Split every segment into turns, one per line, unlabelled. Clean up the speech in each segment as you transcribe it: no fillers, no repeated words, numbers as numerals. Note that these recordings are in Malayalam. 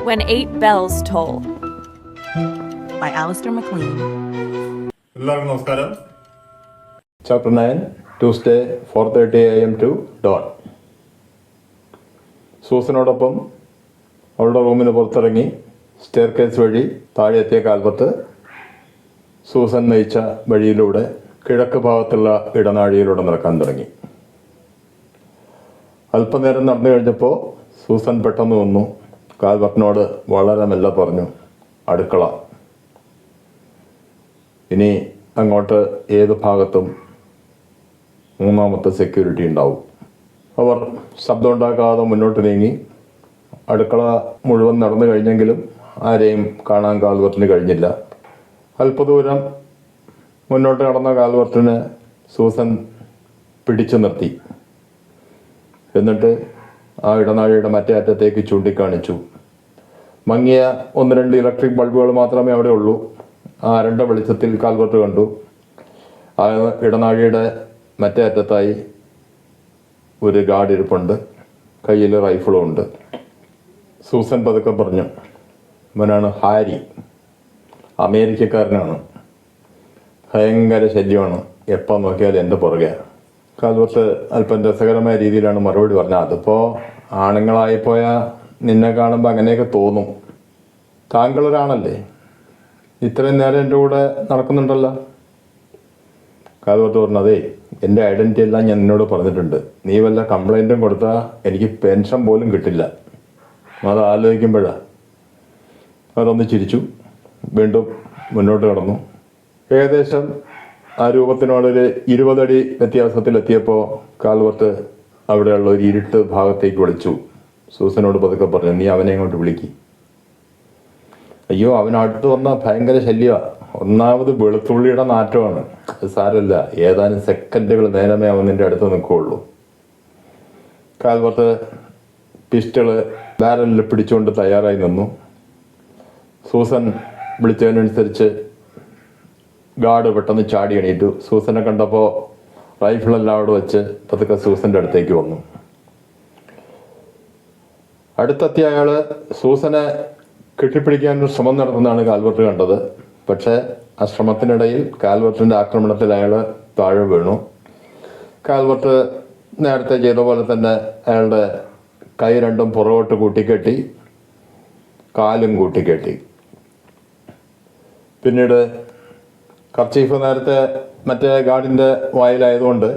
When 8 Bells Toll
by Alistair MacLean.
എല്ലാവർക്കും നമസ്കാരം.
Chapter 9, Tuesday, 4:30 AM to dawn. സൂസനോടൊപ്പം അവളുടെ റൂമിന് പുറത്തിറങ്ങി സ്റ്റെയർ കേസ് വഴി താഴെ എത്തിയ കാൽപത്ത് സൂസൻ നയിച്ച വഴിയിലൂടെ കിഴക്ക് ഭാഗത്തുള്ള ഇടനാഴിയിലൂടെ നടക്കാൻ തുടങ്ങി. അല്പനേരം നടന്നു കഴിഞ്ഞപ്പോൾ സൂസൻ പെട്ടെന്ന് വന്നു. കാൽപത്തിനോട് വളരെ മെല്ലെ പറഞ്ഞു, അടുക്കള. ഇനി അങ്ങോട്ട് ഏത് ഭാഗത്തും മൂന്നാമത്തെ സെക്യൂരിറ്റി ഉണ്ടാവും. അവർ ശബ്ദമുണ്ടാക്കാതെ മുന്നോട്ട് നീങ്ങി. അടുക്കള മുഴുവൻ നടന്നു കഴിഞ്ഞെങ്കിലും ആരെയും കാണാൻ കാൽവർട്ടിന് കഴിഞ്ഞില്ല. അല്പദൂരം മുന്നോട്ട് കടന്ന കാൽവർട്ടിന് സൂസൻ പിടിച്ചു നിർത്തി. എന്നിട്ട് ആ ഇടനാഴിയുടെ മറ്റേ അറ്റത്തേക്ക് ചൂണ്ടിക്കാണിച്ചു. മങ്ങിയ 1-2 ഇലക്ട്രിക് ബൾബുകൾ മാത്രമേ അവിടെ ഉള്ളൂ. ആ അരണ്ട വെളിച്ചത്തിൽ കാൽവർട്ട് കണ്ടു. ആ ഇടനാഴിയുടെ മറ്റേ അറ്റത്തായി ഒരു ഗാർഡ് ഇരിപ്പുണ്ട്. കയ്യിൽ റൈഫിളും ഉണ്ട്. സൂസൻ പതുക്കെ പറഞ്ഞു, അവനാണ് ഹാരി, അമേരിക്കക്കാരനാണ്, ഭയങ്കര ശല്യമാണ്, എപ്പം നോക്കിയാലും എൻ്റെ പുറകെ. കാൽവർട്ട് അല്പം രസകരമായ രീതിയിലാണ് മറുപടി പറഞ്ഞത്. അതിപ്പോൾ ആണുങ്ങളായിപ്പോയാൽ നിന്നെ കാണുമ്പോൾ അങ്ങനെയൊക്കെ തോന്നും. താങ്കളൊരാണല്ലേ, ഇത്രയും നേരം എൻ്റെ കൂടെ നടക്കുന്നുണ്ടല്ലോ. കാൽവർട്ട് പറഞ്ഞു, അതേ എൻ്റെ ഐഡൻറ്റിറ്റി എല്ലാം ഞാൻ നിന്നോട് പറഞ്ഞിട്ടുണ്ട്. നീ വല്ല കംപ്ലൈൻറ്റും കൊടുത്താൽ എനിക്ക് പെൻഷൻ പോലും കിട്ടില്ല. അത് ആലോചിക്കുമ്പോഴാണ്. അതൊന്ന് ചിരിച്ചു. വീണ്ടും മുന്നോട്ട് കടന്നു. ഏകദേശം ആ രൂപത്തിനോടൊരു 20 അടി വ്യത്യാസത്തിലെത്തിയപ്പോൾ കാൽവർട്ട് അവിടെയുള്ള ഒരു ഇരുട്ട് ഭാഗത്തേക്ക് വിളിച്ചു. സൂസനോട് പതുക്കെ പറഞ്ഞു, നീ അവനെ ഇങ്ങോട്ട് വിളിക്ക്. അയ്യോ, അവനടുത്ത് വന്നാൽ ഭയങ്കര ശല്യമാണ്. ഒന്നാമത് വെളുത്തുള്ളിയുടെ നാറ്റമാണ്. അത് സാരമില്ല, ഏതാനും സെക്കൻഡുകൾ നേരമേ അവൻ നിൻ്റെ അടുത്ത് നിൽക്കുകയുള്ളൂ. കാൽവർട്ട് പിസ്റ്റള് ബാരലിൽ പിടിച്ചുകൊണ്ട് തയ്യാറായി നിന്നു. സൂസൻ വിളിച്ചതിനനുസരിച്ച് ഗാർഡ് പെട്ടെന്ന് ചാടി എണീറ്റു. സൂസനെ കണ്ടപ്പോൾ റൈഫിളെല്ലാം അവിടെ വെച്ച് പതുക്കെ സൂസൻ്റെ അടുത്തേക്ക് വന്നു. അടുത്തെത്തിയ അയാൾ സൂസനെ കെട്ടിപ്പിടിക്കാനൊരു ശ്രമം നടത്തുന്നതാണ് കാൽവർട്ട് കണ്ടത്. പക്ഷേ ആ ശ്രമത്തിനിടയിൽ കാൽവർട്ടിൻ്റെ ആക്രമണത്തിൽ അയാൾ താഴെ വീണു. കാൽവർട്ട് നേരത്തെ ചെയ്ത പോലെ തന്നെ അയാളുടെ കൈ രണ്ടും പുറകോട്ട് കൂട്ടിക്കെട്ടി, കാലും കൂട്ടിക്കെട്ടി. പിന്നീട് കർച്ചീഫ് നേരത്തെ മറ്റേ ഗാർഡിൻ്റെ വായിലായതുകൊണ്ട്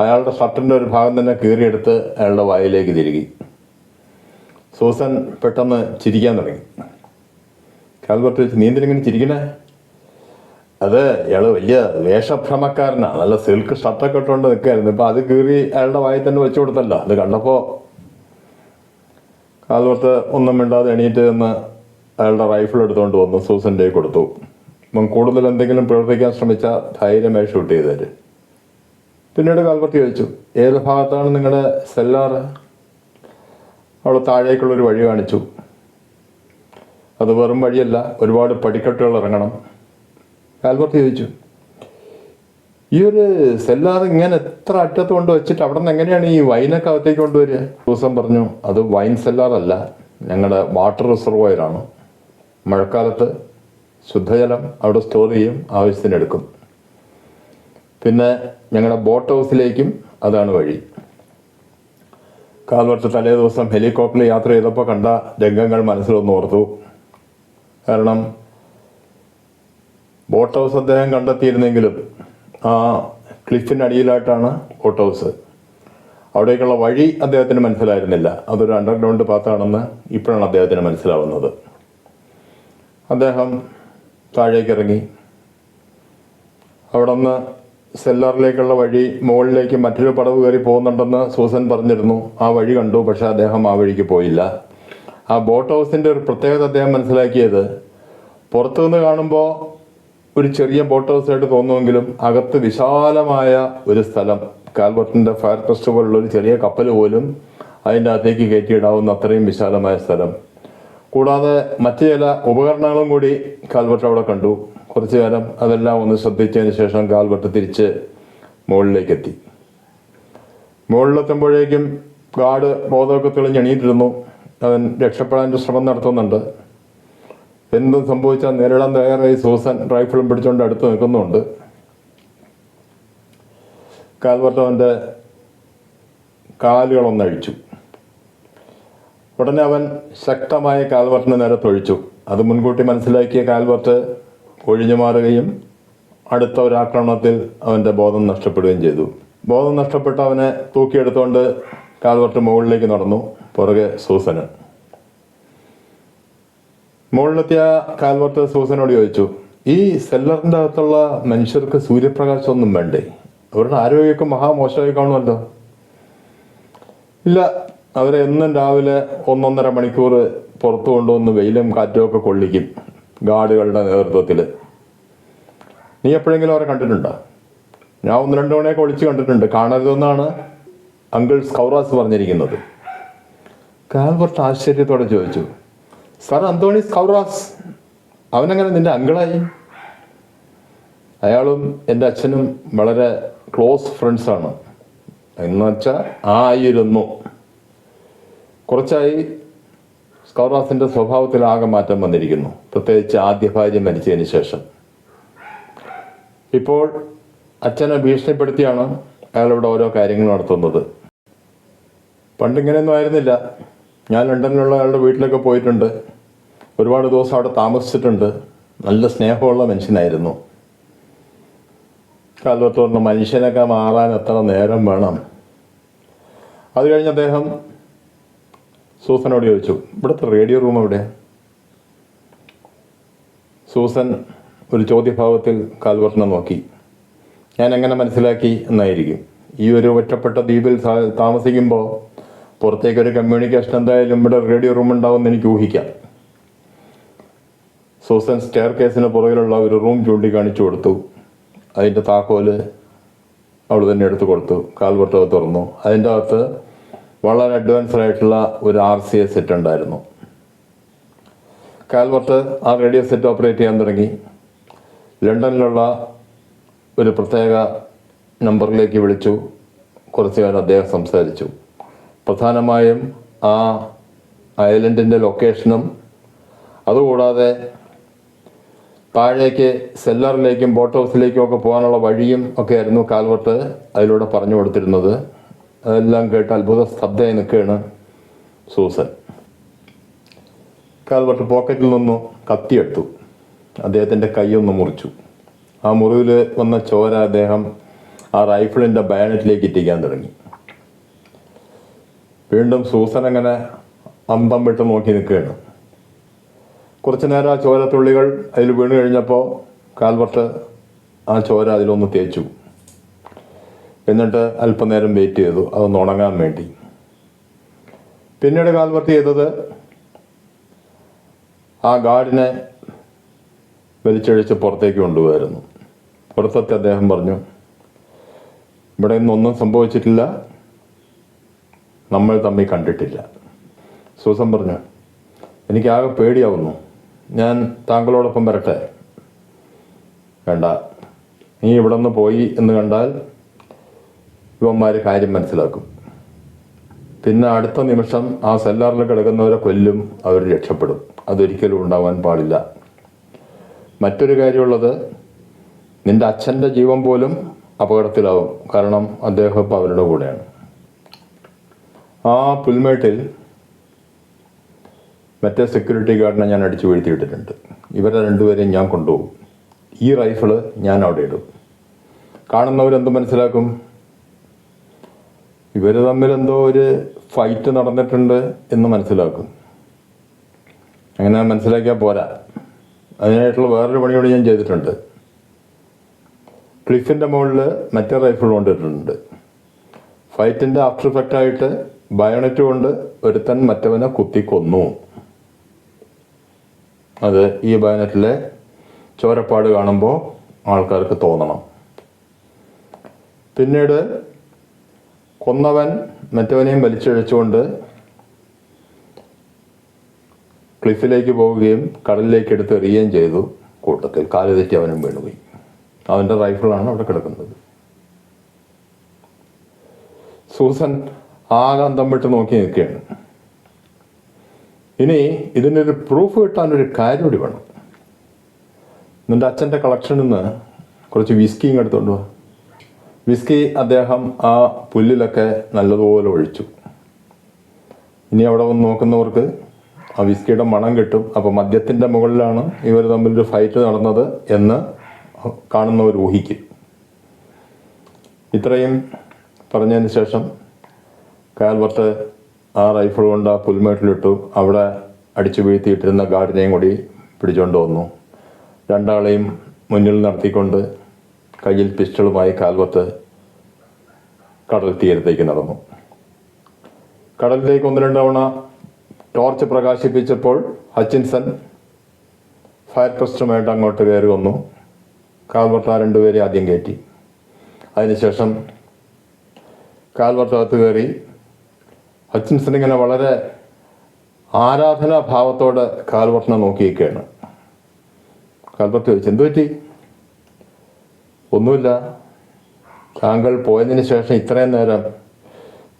അയാളുടെ ഷർട്ടിൻ്റെ ഒരു ഭാഗം തന്നെ കീറിയെടുത്ത് അയാളുടെ വായിലേക്ക് തിരുകി. സൂസൻ പെട്ടെന്ന് ചിരിക്കാൻ തുടങ്ങി. കാൽവർട്ട് ചോദിച്ചു, നീ എന്തിനിങ്ങനെ ചിരിക്കണേ? അത് ഇയാൾ വലിയ വേഷഭ്രമക്കാരനാണ്, നല്ല സിൽക്ക് ഷർട്ടൊക്കെ ഇട്ടുകൊണ്ട് നിൽക്കുകയായിരുന്നു. ഇപ്പം അത് കീറി അയാളുടെ വായിൽ തന്നെ വെച്ചു കൊടുത്തല്ലോ. അത് കണ്ടപ്പോൾ കാൽവർട്ട് ഒന്നും മിണ്ടാതെ എണീറ്റ് നിന്ന് അയാളുടെ റൈഫിൾ എടുത്തുകൊണ്ട് വന്നു സൂസൻ്റെ കൊടുത്തു. അപ്പം കൂടുതൽ എന്തെങ്കിലും പ്രവർത്തിക്കാൻ ശ്രമിച്ചാൽ ധൈര്യമായി ഷൂട്ട് ചെയ്ത് തരും. പിന്നീട് കാൽവർട്ട് ചോദിച്ചു, ഏത് ഭാഗത്താണ് നിങ്ങളുടെ സെല്ലാറ്? അവൾ താഴേക്കുള്ളൊരു വഴി കാണിച്ചു. അത് വെറും വഴിയല്ല, ഒരുപാട് പടിക്കെട്ടുകൾ ഇറങ്ങണം. കാൽവർട്ട് ചോദിച്ചു, ഈ ഒരു സെല്ലാർ ഇങ്ങനെ എത്ര അറ്റത്ത് കൊണ്ട് വെച്ചിട്ട് അവിടെ നിന്ന് എങ്ങനെയാണ് ഈ വൈനൊക്കെ അകത്തേക്ക് കൊണ്ടുവരിക? സൂസൻ പറഞ്ഞു, അത് വൈൻ സെല്ലാറല്ല, ഞങ്ങളുടെ വാട്ടർ റിസർവോയറാണ്. മഴക്കാലത്ത് ശുദ്ധജലം അവിടെ സ്റ്റോർ ചെയ്യും, ആവശ്യത്തിനെടുക്കും. പിന്നെ ഞങ്ങളുടെ ബോട്ട് ഹൗസിലേക്കും അതാണ് വഴി. കാൽവർട്ട് തലേ ദിവസം ഹെലികോപ്റ്ററിൽ യാത്ര ചെയ്തപ്പോൾ കണ്ട രംഗങ്ങൾ മനസ്സിലൊന്ന് ഓർത്തു. കാരണം ബോട്ട് ഹൗസ് അദ്ദേഹം കണ്ടെത്തിയിരുന്നെങ്കിലും ആ ക്ലിഫിനടിയിലായിട്ടാണ് ബോട്ട് ഹൗസ്. അവിടേക്കുള്ള വഴി അദ്ദേഹത്തിന് മനസ്സിലായിരുന്നില്ല. അതൊരു അണ്ടർഗ്രൗണ്ട് പാത്താണെന്ന് ഇപ്പോഴാണ് അദ്ദേഹത്തിന് മനസ്സിലാവുന്നത്. അദ്ദേഹം താഴേക്ക് ഇറങ്ങി. അവിടെ നിന്ന് സെല്ലാറിലേക്കുള്ള വഴി മുകളിലേക്ക് മറ്റൊരു പടവ് കയറി പോകുന്നുണ്ടെന്ന് സൂസൻ പറഞ്ഞിരുന്നു. ആ വഴി കണ്ടു, പക്ഷേ അദ്ദേഹം ആ വഴിക്ക് പോയില്ല. ആ ബോട്ട് ഹൗസിൻ്റെ ഒരു പ്രത്യേകത അദ്ദേഹം മനസ്സിലാക്കിയത്, പുറത്തുനിന്ന് കാണുമ്പോൾ ഒരു ചെറിയ ബോട്ട് ഹൗസായിട്ട് തോന്നുമെങ്കിലും അകത്ത് വിശാലമായ ഒരു സ്ഥലം, കാൽവർട്ടിൻ്റെ ഫയർ ക്രസ്റ്റ് പോലുള്ള ഒരു ചെറിയ കപ്പൽ പോലും അതിൻ്റെ അകത്തേക്ക് കയറ്റിയിടാവുന്ന അത്രയും വിശാലമായ സ്ഥലം. കൂടാതെ മറ്റു ചില ഉപകരണങ്ങളും കൂടി കാൽവർട്ട് അവിടെ കണ്ടു. കുറച്ചു നേരം അതെല്ലാം ഒന്ന് ശ്രദ്ധിച്ചതിന് ശേഷം കാൽവർട്ട് തിരിച്ച് മുകളിലേക്കെത്തി. മുകളിലെത്തുമ്പോഴേക്കും ഗാർഡ് ബോധമൊക്കെ തെളിഞ്ഞെണീറ്റിരുന്നു. അവൻ രക്ഷപ്പെടാൻ ശ്രമം നടത്തുന്നുണ്ട്. എന്തും സംഭവിച്ചാൽ നേരിടാൻ തയ്യാറായി സൂസൻ റൈഫിളും പിടിച്ചുകൊണ്ട് അടുത്ത് നിൽക്കുന്നുണ്ട്. കാൽവർട്ട് അവൻ്റെ കാലുകളൊന്നഴിച്ചു. ഉടനെ അവൻ ശക്തമായ കാൽവർട്ടിന് നേരെ തൊഴിച്ചു. അത് മുൻകൂട്ടി മനസ്സിലാക്കിയ കാൽവർട്ട് ഒഴിഞ്ഞു മാറുകയും അടുത്ത ഒരാക്രമണത്തിൽ അവൻ്റെ ബോധം നഷ്ടപ്പെടുകയും ചെയ്തു. ബോധം നഷ്ടപ്പെട്ട് അവനെ തൂക്കിയെടുത്തുകൊണ്ട് കാൽവർട്ട് മുകളിലേക്ക് നടന്നു. പുറകെ സൂസന്. മുകളിലെത്തിയ കാൽവർട്ട് സൂസനോട് ചോദിച്ചു, ഈ സെല്ലറിൻ്റെ അകത്തുള്ള മനുഷ്യർക്ക് സൂര്യപ്രകാശമൊന്നും വേണ്ടേ? അവരുടെ ആരോഗ്യമൊക്കെ മഹാമോശമായി കാണുമല്ലോ. ഇല്ല, അവരെ എന്നും രാവിലെ 1-1.5 മണിക്കൂർ പുറത്തു കൊണ്ടുവന്ന് വെയിലും കാറ്റും ഒക്കെ കൊള്ളിക്കും ഗാർഡുകളുടെ നേതൃത്വത്തിൽ. നീ എപ്പോഴെങ്കിലും അവരെ കണ്ടിട്ടുണ്ടോ? ഞാൻ 1-2 തവണയൊക്കെ ഒളിച്ച് കണ്ടിട്ടുണ്ട്. കാണരുതെന്നാണ് അങ്കിൾ സ്കൗറാസ് പറഞ്ഞിരിക്കുന്നത്. കാൽവർട്ട് ആശ്ചര്യത്തോടെ ചോദിച്ചു, സർ അന്തോണി സ്കൗറാസ്, അവനെങ്ങനെ നിന്റെ അങ്കിളായി? അയാളും എൻ്റെ അച്ഛനും വളരെ ക്ലോസ് ഫ്രണ്ട്സാണ്. എന്നുവെച്ചാൽ ആയിരുന്നു. കുറച്ചായി സ്കൗറാസിൻ്റെ സ്വഭാവത്തിലാകെ മാറ്റം വന്നിരിക്കുന്നു, പ്രത്യേകിച്ച് ആദ്യ ഭാര്യ മരിച്ചതിന് ശേഷം. ഇപ്പോൾ അച്ഛനെ ഭീഷണിപ്പെടുത്തിയാണ് അയാളിവിടെ ഓരോ കാര്യങ്ങൾ നടത്തുന്നത്. പണ്ടിങ്ങനെയൊന്നും ആയിരുന്നില്ല. ഞാൻ ലണ്ടനിലുള്ള അയാളുടെ വീട്ടിലൊക്കെ പോയിട്ടുണ്ട്. ഒരുപാട് ദിവസം അവിടെ താമസിച്ചിട്ടുണ്ട്. നല്ല സ്നേഹമുള്ള മനുഷ്യനായിരുന്നു. കാൽവർട്ട് പറഞ്ഞു, മനുഷ്യനൊക്കെ മാറാൻ എത്ര നേരം വേണം? അത് കഴിഞ്ഞ് അദ്ദേഹം സൂസനോട് ചോദിച്ചു, ഇവിടുത്തെ റേഡിയോ റൂം എവിടെ? സൂസൻ ഒരു ചോദ്യഭാവത്തിൽ കാൽവർട്ടിനെ നോക്കി. ഞാൻ എങ്ങനെ മനസ്സിലാക്കി എന്നായിരിക്കും. ഈ ഒരു ഒറ്റപ്പെട്ട ദ്വീപിൽ താമസിക്കുമ്പോൾ പുറത്തേക്കൊരു കമ്മ്യൂണിക്കേഷൻ എന്തായാലും ഇവിടെ റേഡിയോ റൂം ഉണ്ടാവുമെന്ന് എനിക്ക് ഊഹിക്കാം. സൂസൻ സ്റ്റെയർ കേസിന് പുറകിലുള്ള ഒരു റൂം ചൂണ്ടിക്കാണിച്ചു കൊടുത്തു. അതിൻ്റെ താക്കോല് അവൾ തന്നെ എടുത്തു കൊടുത്തു. കാൽവർട്ട് അത് തുറന്നു. അതിൻ്റെ അകത്ത് വളരെ അഡ്വാൻസ്ഡ് ആയിട്ടുള്ള ഒരു RCA സെറ്റ് ഉണ്ടായിരുന്നു. കാൽവർട്ട് ആ റേഡിയോ സെറ്റ് ഓപ്പറേറ്റ് ചെയ്യാൻ തുടങ്ങി. ലണ്ടനിലുള്ള ഒരു പ്രത്യേക നമ്പറിലേക്ക് വിളിച്ചു. കുറച്ചു നേരം അദ്ദേഹം സംസാരിച്ചു. പ്രധാനമായും ആ ഐലൻഡിൻ്റെ ലൊക്കേഷനും അതുകൂടാതെ താഴേക്ക് സെല്ലറിലേക്കും ബോട്ട് ഹൗസിലേക്കും ഒക്കെ പോകാനുള്ള വഴിയും ഒക്കെ ആയിരുന്നു കാൽവർട്ട് അതിലൂടെ പറഞ്ഞു കൊടുത്തിരുന്നത്. അതെല്ലാം കേട്ട് അത്ഭുത സ്തബ്ധയായി നിൽക്കുകയാണ് സൂസൻ. കാൽവർട്ട് പോക്കറ്റിൽ നിന്നു കത്തിയെടുത്തു. അദ്ദേഹത്തിൻ്റെ കൈയൊന്ന് മുറിച്ചു. ആ മുറിവിൽ വന്ന ചോര അദ്ദേഹം ആ റൈഫിളിൻ്റെ ബയണറ്റിലേക്ക് ഇറ്റിക്കാൻ തുടങ്ങി. വീണ്ടും സൂസൻ അങ്ങനെ അന്തം വിട്ട് നോക്കി നിൽക്കുകയാണ്. കുറച്ചു നേരം ആ ചോരത്തുള്ളികൾ അതിൽ വീണ് കഴിഞ്ഞപ്പോൾ കാൽവർട്ട് ആ ചോര അതിലൊന്ന് തേച്ചു. എന്നിട്ട് അല്പനേരം വെയിറ്റ് ചെയ്തു അതൊന്ന് ഉണങ്ങാൻ വേണ്ടി. പിന്നീട് കാൽവർട്ട് ചെയ്തത് ആ ഗാർഡിനെ വലിച്ചഴിച്ച് പുറത്തേക്ക് കൊണ്ടുപോയിരുന്നു. പുറത്തെത്തി അദ്ദേഹം പറഞ്ഞു, ഇവിടെ നിന്നൊന്നും സംഭവിച്ചിട്ടില്ല, നമ്മൾ തമ്മിൽ കണ്ടിട്ടില്ല. സൂസൻ പറഞ്ഞു, എനിക്കാകെ പേടിയാവുന്നു, ഞാൻ താങ്കളോടൊപ്പം വരട്ടെ? വേണ്ട, നീ ഇവിടെ നിന്ന് പോയി എന്ന് കണ്ടാൽ ഇവന്മാർ കാര്യം മനസ്സിലാക്കും. പിന്നെ അടുത്ത നിമിഷം ആ സെല്ലാറിൽ കിടക്കുന്നവരെ കൊല്ലും, അവർ രക്ഷപ്പെടും. അതൊരിക്കലും ഉണ്ടാവാൻ പാടില്ല. മറ്റൊരു കാര്യമുള്ളത്, നിന്റെ അച്ഛൻ്റെ ജീവൻ പോലും അപകടത്തിലാവും. കാരണം അദ്ദേഹം ഇപ്പോൾ അവരുടെ കൂടെയാണ്. ആ പുൽമേട്ടിൽ മറ്റേ സെക്യൂരിറ്റി ഗാർഡിനെ ഞാൻ അടിച്ചു വീഴ്ത്തിയിട്ടിട്ടുണ്ട്. ഇവരെ രണ്ടുപേരെയും ഞാൻ കൊണ്ടുപോകും. ഈ റൈഫിള് ഞാൻ അവിടെ ഇടും. കാണുന്നവരെന്ത് മനസ്സിലാക്കും? ഇവർ തമ്മിലെന്തോ ഒരു ഫൈറ്റ് നടന്നിട്ടുണ്ട് എന്ന് മനസ്സിലാക്കും. അങ്ങനെ മനസ്സിലാക്കിയാൽ പോരാ, അതിനായിട്ടുള്ള വേറൊരു പണിയോട് ഞാൻ ചെയ്തിട്ടുണ്ട്. ക്ലിഫിൻ്റെ മുകളിൽ മറ്റേ റൈഫിൾ കൊണ്ടിട്ടുണ്ട്. ഫൈറ്റിൻ്റെ ആഫ്റ്റർ എഫക്റ്റായിട്ട് ബയോണറ്റ് കൊണ്ട് ഒരുത്തൻ മറ്റവനെ കുത്തിക്കൊന്നു. അത് ഈ ബയോണറ്റിലെ ചോരപ്പാട് കാണുമ്പോൾ ആൾക്കാർക്ക് തോന്നണം. പിന്നീട് കൊന്നവൻ മറ്റവനെയും വലിച്ചഴിച്ചുകൊണ്ട് ക്ലിഫിലേക്ക് പോവുകയും കടലിലേക്ക് എടുത്ത് എറിയുകയും ചെയ്തു. കൂട്ടത്തിൽ കാല് തെറ്റി അവനും വീണുപോയി. അവൻ്റെ റൈഫിളാണ് അവിടെ കിടക്കുന്നത്. സൂസൻ ആകാന്തം വിട്ട് നോക്കി നിൽക്കുകയാണ്. ഇനി ഇതിനൊരു പ്രൂഫ് കിട്ടാനൊരു കാര്യം കൂടി വേണം. നിൻ്റെ അച്ഛൻ്റെ കളക്ഷനിൽ നിന്ന് കുറച്ച് വിസ്കിയും എടുത്തുകൊണ്ട് പോവാ. വിസ്കി അദ്ദേഹം ആ പുല്ലിലൊക്കെ നല്ലതുപോലെ ഒഴിച്ചു. ഇനി അവിടെ വന്ന് നോക്കുന്നവർക്ക് ആ വിസ്കിയുടെ മണം കിട്ടും. അപ്പോൾ മദ്യത്തിൻ്റെ മുകളിലാണ് ഇവർ തമ്മിലൊരു ഫൈറ്റ് നടന്നത് എന്ന് കാണുന്നവർ ഊഹിക്കും. ഇത്രയും പറഞ്ഞതിന് ശേഷം കാൽവർട്ട് ആ റൈഫിൾ കൊണ്ട് ആ പുൽമേട്ടിലിട്ടു. അവിടെ അടിച്ചു വീഴ്ത്തിയിട്ടിരുന്ന ഗാർഡിനെയും കൂടി പിടിച്ചുകൊണ്ട് വന്നു. രണ്ടാളെയും മുന്നിൽ നടത്തിക്കൊണ്ട് കയ്യിൽ പിസ്റ്റളുമായി കാൽവർട്ട് കടൽ തീരത്തേക്ക് നടന്നു. കടലിലേക്ക് 1-2 തവണ ടോർച്ച് പ്രകാശിപ്പിച്ചപ്പോൾ ഹച്ചിൻസൺ ഫയർ ക്രിസ്റ്ററുമായിട്ട് അങ്ങോട്ട് കയറി വന്നു. കാൽവർട്ട് ആ 2 പേരെ ആദ്യം കയറ്റി. അതിനുശേഷം കാൽവർട്ട് കയറി. ഹച്ചിൻസൺ ഇങ്ങനെ വളരെ ആരാധനാഭാവത്തോടെ കാൽവർട്ടിനെ നോക്കിയിരിക്കുകയാണ്. കാൽവർട്ട് ചോദിച്ചു, എന്തു പറ്റി? ഒന്നുമില്ല, താങ്കൾ പോയതിന് ശേഷം ഇത്രയും നേരം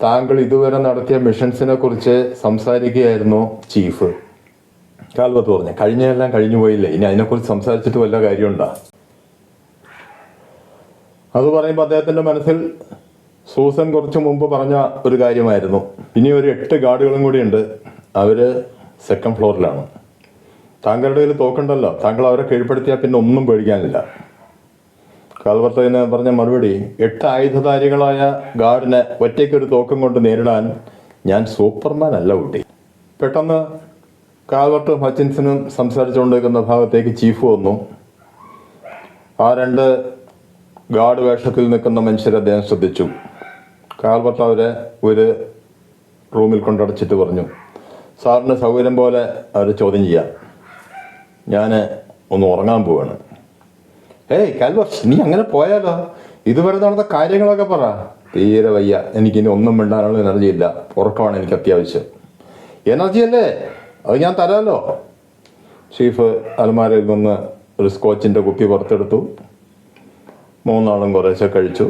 താങ്കൾ ഇതുവരെ നടത്തിയ മിഷൻസിനെ കുറിച്ച് സംസാരിക്കുകയായിരുന്നു ചീഫ്. കാൽവർട്ട് പറഞ്ഞു, കഴിഞ്ഞെല്ലാം കഴിഞ്ഞു പോയില്ലേ, ഇനി അതിനെക്കുറിച്ച് സംസാരിച്ചിട്ട് വല്ല കാര്യമുണ്ടോ? അത് പറയുമ്പോൾ അദ്ദേഹത്തിൻ്റെ മനസ്സിൽ സൂസൻ കുറച്ച് മുമ്പ് പറഞ്ഞ ഒരു കാര്യമായിരുന്നു. ഇനി ഒരു 8 ഗാർഡുകളും കൂടിയുണ്ട്, അവർ 2nd ഫ്ലോറിലാണ്. താങ്കളുടെ കയ്യിൽ തോക്കുണ്ടല്ലോ, താങ്കൾ അവരെ കീഴ്പ്പെടുത്തിയാൽ പിന്നെ ഒന്നും പേടിക്കാനില്ല. കാൽവർട്ടിന് പറഞ്ഞ മറുപടി, 8 ആയുധധാരികളായ ഗാർഡിനെ ഒറ്റയ്ക്കൊരു തോക്കും കൊണ്ട് നേരിടാൻ ഞാൻ സൂപ്പർമാൻ അല്ല കുട്ടി. പെട്ടെന്ന് കാൽവർട്ടും ഹച്ചിൻസനും സംസാരിച്ചുകൊണ്ടിരിക്കുന്ന ഭാഗത്തേക്ക് ചീഫ് വന്നു. ആ 2 ഗാർഡ് വേഷത്തിൽ നിൽക്കുന്ന മനുഷ്യരെ അദ്ദേഹം ശ്രദ്ധിച്ചു. കാൽവർട്ട് അവരെ ഒരു റൂമിൽ കൊണ്ടടച്ചിട്ട് പറഞ്ഞു, സാറിന് സൗകര്യം പോലെ അവർ ചോദ്യം ചെയ്യാം, ഞാൻ ഒന്ന് ഉറങ്ങാൻ പോവാണ്. ഏയ് കാൽവർട്ട്, നീ അങ്ങനെ പോയാലോ? ഇതുവരെ നടന്ന കാര്യങ്ങളൊക്കെ പറ. തീരെ വയ്യ, എനിക്കിനി ഒന്നും മിണ്ടാനുള്ള എനർജി ഇല്ല, ഉറക്കമാണ് എനിക്ക് അത്യാവശ്യം. എനർജി അല്ലേ, അത് ഞാൻ തരാമല്ലോ. ചീഫ് അലമാരയിൽ നിന്ന് ഒരു സ്കോച്ചിൻ്റെ കുപ്പി പുറത്തെടുത്തു. 3 ആളും കുറേശ്ശെ കഴിച്ചു.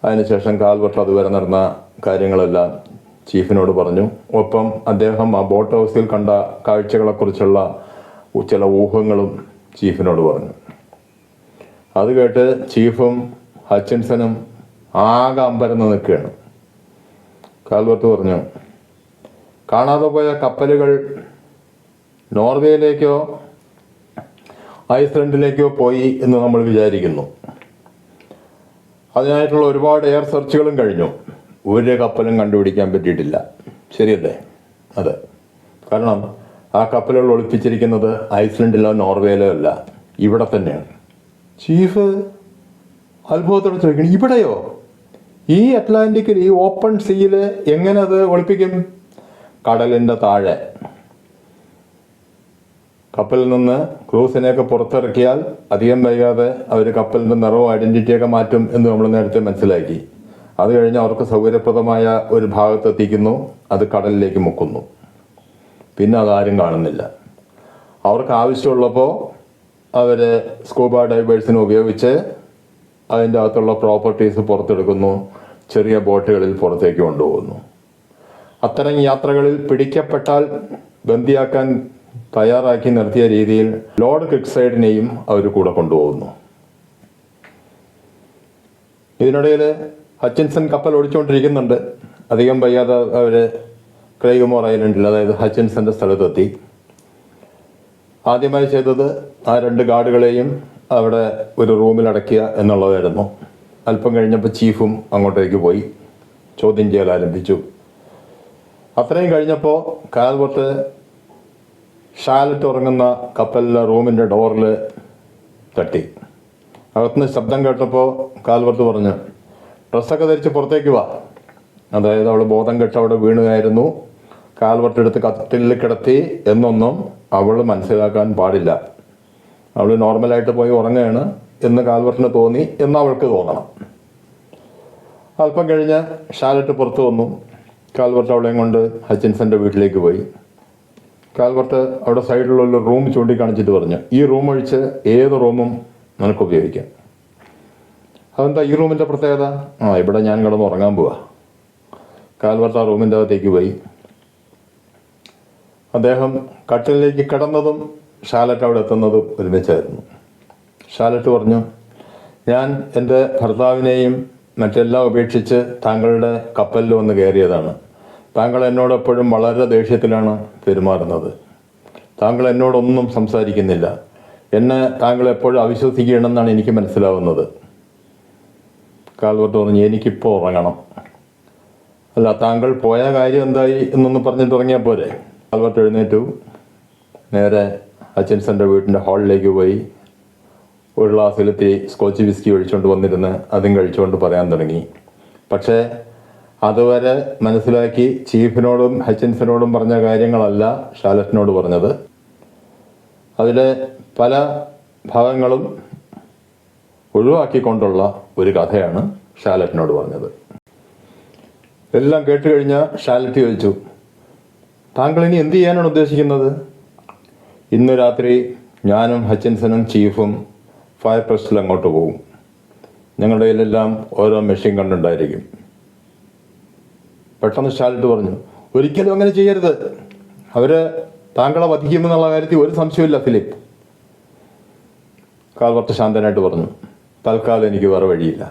അതിനുശേഷം കാൽവർട്ട് അതുവരെ നടന്ന കാര്യങ്ങളെല്ലാം ചീഫിനോട് പറഞ്ഞു. ഒപ്പം അദ്ദേഹം ആ ബോട്ട് ഹൗസിൽ കണ്ട കാഴ്ചകളെക്കുറിച്ചുള്ള ചില ഊഹങ്ങളും ചീഫിനോട് പറഞ്ഞു. അത് കേട്ട് ചീഫും ഹച്ചിൻസനും ആകെ അമ്പരന്ന് നിൽക്കുകയാണ്. കാൽവർട്ട് പറഞ്ഞു, കാണാതെ പോയ കപ്പലുകൾ നോർവേയിലേക്കോ ഐസ്ലൻഡിലേക്കോ പോയി എന്ന് നമ്മൾ വിചാരിക്കുന്നു. അതിനായിട്ടുള്ള ഒരുപാട് എയർ സെർച്ചുകളും കഴിഞ്ഞു. ഒരു കപ്പലും കണ്ടുപിടിക്കാൻ പറ്റിയിട്ടില്ല. ശരിയല്ലേ? അതെ. കാരണം ആ കപ്പലുകൾ ഒളിപ്പിച്ചിരിക്കുന്നത് ഐസ്ലൻഡിലോ നോർവേയിലോ അല്ല, ഇവിടെ തന്നെയാണ്. ചീഫ് അത്ഭുതത്തോടെ ചോദിക്കണം, ഇവിടെയോ? ഈ അറ്റ്ലാന്റിക്കിൽ, ഈ ഓപ്പൺ സീയിൽ എങ്ങനെ അത് ഒളിപ്പിക്കും? കടലിൻ്റെ താഴെ. കപ്പലിൽ നിന്ന് ക്രൂസിനെയൊക്കെ പുറത്തിറക്കിയാൽ അധികം വൈകാതെ അവർ കപ്പലിൻ്റെ നിറവും ഐഡൻറ്റിറ്റിയൊക്കെ മാറ്റും എന്ന് നമ്മൾ നേരത്തെ മനസ്സിലാക്കി. അത് കഴിഞ്ഞ് അവർക്ക് സൗകര്യപ്രദമായ ഒരു ഭാഗത്തെത്തിക്കുന്നു, അത് കടലിലേക്ക് മുക്കുന്നു. പിന്നെ അതാരും കാണുന്നില്ല. അവർക്ക് ആവശ്യമുള്ളപ്പോൾ അവർ സ്കൂബ ഡൈവേഴ്സിനെ ഉപയോഗിച്ച് അതിൻ്റെ അകത്തുള്ള പ്രോപ്പർട്ടീസ് പുറത്തെടുക്കുന്നു, ചെറിയ ബോട്ടുകളിൽ പുറത്തേക്ക് കൊണ്ടുപോകുന്നു. അത്തരം യാത്രകളിൽ പിടിക്കപ്പെട്ടാൽ ബന്ദിയാക്കാൻ തയ്യാറാക്കി നിർത്തിയ രീതിയിൽ ലോർഡ് ക്രിക്സൈഡിനെയും അവർ കൂടെ കൊണ്ടുപോകുന്നു. ഇതിനിടയിൽ ഹച്ചിൻസൺ കപ്പൽ ഓടിച്ചുകൊണ്ടിരിക്കുന്നുണ്ട്. അധികം വയ്യാതെ അവർ ക്രൈഗ്മോർ ഐലൻഡിൽ, അതായത് ഹച്ചിൻസന്റെ സ്ഥലത്തെത്തി. ആദ്യമായി ചെയ്തത് ആ 2 ഗാർഡുകളെയും അവിടെ ഒരു റൂമിൽ അടയ്ക്കുക എന്നുള്ളതായിരുന്നു. അല്പം കഴിഞ്ഞപ്പോൾ ചീഫും അങ്ങോട്ടേക്ക് പോയി ചോദ്യം ചെയ്യൽ ആരംഭിച്ചു. അത്രയും കഴിഞ്ഞപ്പോൾ കാൽവർട്ട് ഷാലറ്റ് ഉറങ്ങുന്ന കപ്പലിലെ റൂമിൻ്റെ ഡോറിൽ തട്ടി. അകത്തുനിന്ന് ശബ്ദം കേട്ടപ്പോൾ കാൽവർട്ട് പറഞ്ഞു, ഡ്രസ്സൊക്കെ ധരിച്ച് പുറത്തേക്ക് വാ. അതായത് അവൾ ബോധം കെട്ട് അവിടെ വീണുകയായിരുന്നു. കാൽവർട്ട് എടുത്ത് കട്ടിലിൽ കിടത്തി എന്നൊന്നും അവൾ മനസ്സിലാക്കാൻ പാടില്ല. അവൾ നോർമലായിട്ട് പോയി ഉറങ്ങുകയാണ് എന്ന് കാൽവർട്ടിന് തോന്നി എന്ന് അവൾക്ക് തോന്നണം. അല്പം കഴിഞ്ഞ് ഷാലറ്റ് പുറത്തു വന്നു. കാൽവർട്ട് അവളെയും കൊണ്ട് ഹച്ചിൻസന്റെ വീട്ടിലേക്ക് പോയി. കാൽവർട്ട് അവിടെ സൈഡിലുള്ള റൂം ചൂണ്ടിക്കാണിച്ചിട്ട് പറഞ്ഞു, ഈ റൂം ഒഴിച്ച് ഏത് റൂമും നിനക്ക് ഉപയോഗിക്കാം. അതെന്താ ഈ റൂമിൻ്റെ പ്രത്യേകത? ഇവിടെ ഞാൻ കിടന്ന് ഉറങ്ങാൻ പോവാ. കാൽവർട്ട് ആ റൂമിൻ്റെ അകത്തേക്ക് പോയി. അദ്ദേഹം കട്ടിലേക്ക് കിടന്നതും ഷാലറ്റ് അവിടെ എത്തുന്നതും ഒരുമിച്ചായിരുന്നു. ഷാലറ്റ് പറഞ്ഞു, ഞാൻ എൻ്റെ ഭർത്താവിനെയും മറ്റെല്ലാം ഉപേക്ഷിച്ച് താങ്കളുടെ കപ്പലിൽ വന്ന് കയറിയതാണ്. താങ്കൾ എന്നോടെപ്പോഴും വളരെ ദേഷ്യത്തിലാണ് പെരുമാറുന്നത്. താങ്കൾ എന്നോടൊന്നും സംസാരിക്കുന്നില്ല. എന്നെ താങ്കൾ എപ്പോഴും അവിശ്വസിക്കുകയാണെന്നാണ് എനിക്ക് മനസ്സിലാവുന്നത്. കാൽവർട്ട് പറഞ്ഞു, എനിക്കിപ്പോൾ ഉറങ്ങണം. അല്ല, താങ്കൾ പോയ കാര്യം എന്തായി എന്നൊന്ന് പറഞ്ഞിട്ട് ഉറങ്ങിയാൽ പോരെ? കാൽവർട്ട് എഴുന്നേറ്റു, നേരെ ഹച്ചിൻസൻ്റെ വീട്ടിൻ്റെ ഹാളിലേക്ക് പോയി. ഒരു ഗ്ലാസ്സിലെത്തി സ്കോച്ച് വിസ്കി ഒഴിച്ചുകൊണ്ട് വന്നിരുന്ന് അതും കഴിച്ചുകൊണ്ട് പറയാൻ തുടങ്ങി. പക്ഷേ അതുവരെ മനസ്സിലാക്കി ചീഫിനോടും ഹച്ചിൻസനോടും പറഞ്ഞ കാര്യങ്ങളല്ല ഷാലറ്റിനോട് പറഞ്ഞത്. അതിലെ പല ഭാഗങ്ങളും ഒഴിവാക്കിക്കൊണ്ടുള്ള ഒരു കഥയാണ് ഷാലറ്റിനോട് പറഞ്ഞത്. എല്ലാം കേട്ടുകഴിഞ്ഞ ഷാലറ്റ് ചോദിച്ചു, താങ്കൾ ഇനി എന്ത് ചെയ്യാനാണ് ഉദ്ദേശിക്കുന്നത്? ഇന്ന് രാത്രി ഞാനും ഹച്ചിൻസനും ചീഫും ഫയർ പ്രസ്റ്റിൽ അങ്ങോട്ട് പോകും. ഞങ്ങളുടെ കയ്യിലെല്ലാം ഓരോ മെഷീൻ കണ്ടുണ്ടായിരിക്കും. പെട്ടെന്ന് ഷാലറ്റ് പറഞ്ഞു, ഒരിക്കലും അങ്ങനെ ചെയ്യരുത്. അവർ താങ്കളെ വധിക്കുമെന്നുള്ള കാര്യത്തിൽ ഒരു സംശയമില്ല ഫിലിപ്പ്. കാൽവർട്ട് ശാന്തനായിട്ട് പറഞ്ഞു, തൽക്കാലം എനിക്ക് വേറെ വഴിയില്ല.